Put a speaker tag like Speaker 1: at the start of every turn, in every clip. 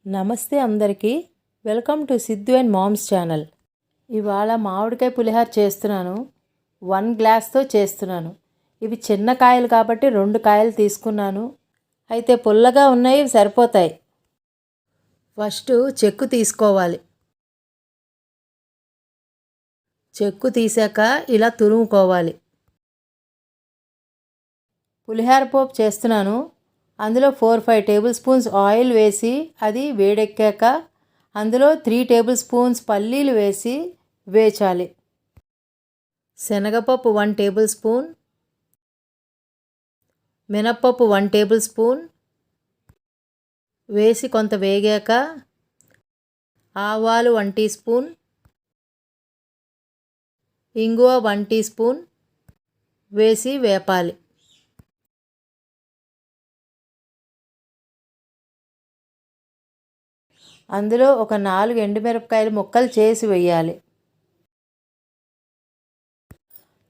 Speaker 1: నమస్తే అందరికీ, welcome to Siddhu and moms channel. ఇవాళ మామిడికాయ పులిహోర చేస్తున్నాను. 1 గ్లాస్తో చేస్తున్నాను. ఇవి చిన్న కాయలు కాబట్టి 2 కాయలు తీసుకున్నాను. అయితే పుల్లగా ఉన్నాయి, సరిపోతాయి. ఫస్ట్ చెక్కు తీసుకోవాలి. చెక్కు తీసాక ఇలా తురుముకోవాలి. పులిహోర పోపు చేస్తున్నాను. అందులో 4-5 టేబుల్ స్పూన్స్ ఆయిల్ వేసి అది వేడెక్కాక అందులో 3 టేబుల్ స్పూన్స్ పల్లీలు వేసి వేచాలి. శనగపప్పు 1 టేబుల్ స్పూన్, మినప్పప్పు 1 టేబుల్ స్పూన్ వేసి కొంత వేగాక ఆవాలు 1 టీ స్పూన్, ఇంగువ 1 టీ స్పూన్ వేసి వేపాలి. అందులో ఒక 4 ఎండుమిరపకాయలు ముక్కలు చేసి వేయాలి.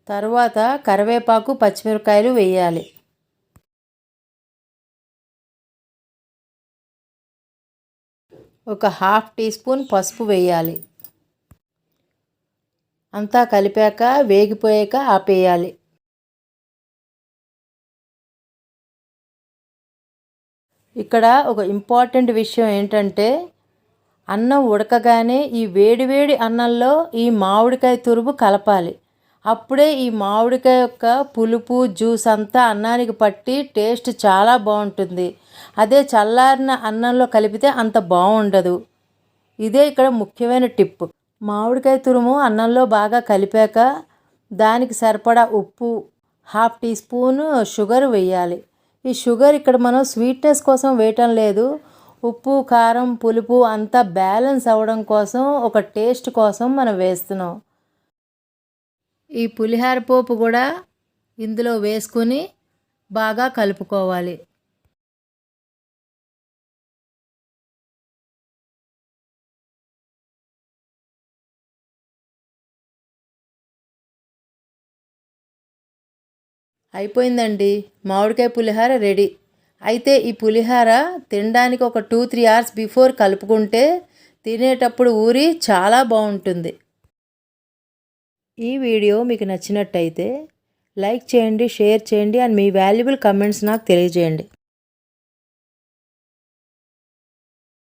Speaker 1: తర్వాత కరివేపాకు, పచ్చిమిరపకాయలు వేయాలి. ఒక 1/2 టీ స్పూన్ పసుపు వేయాలి. అంతా కలిపాక వేగిపోయాక ఆపేయాలి. ఇక్కడ ఒక ఇంపార్టెంట్ విషయం ఏంటంటే, అన్నం ఉడకగానే ఈ వేడివేడి అన్నంలో ఈ మామిడికాయ తురుము కలపాలి. అప్పుడే ఈ మామిడికాయ యొక్క పులుపు, జ్యూస్ అంతా అన్నానికి పట్టి టేస్ట్ చాలా బాగుంటుంది. అదే చల్లారిన అన్నంలో కలిపితే అంత బాగుండదు. ఇదే ఇక్కడ ముఖ్యమైన టిప్. మామిడికాయ తురుము అన్నంలో బాగా కలిపాక దానికి సరిపడా ఉప్పు, 1/2 టీ స్పూన్ షుగర్ వేయాలి. ఈ షుగర్ ఇక్కడ మనం స్వీట్నెస్ కోసం వేయటం లేదు. ఉప్పు, కారం, పులుపు అంతా బ్యాలెన్స్ అవ్వడం కోసం, ఒక టేస్ట్ కోసం మనం వేస్తున్నాం. ఈ పులిహోర పోపు కూడా ఇందులో వేసుకుని బాగా కలుపుకోవాలి. అయిపోయిందండి, మామిడికాయ పులిహోర రెడీ. అయితే ఈ పులిహోర తినడానికి ఒక 2-3 అవర్స్ బిఫోర్ కలుపుకుంటే తినేటప్పుడు ఊరి చాలా బాగుంటుంది. ఈ వీడియో మీకు నచ్చినట్టయితే లైక్ చేయండి, షేర్ చేయండి అండ్ మీ వాల్యుబుల్ కమెంట్స్ నాకు తెలియజేయండి.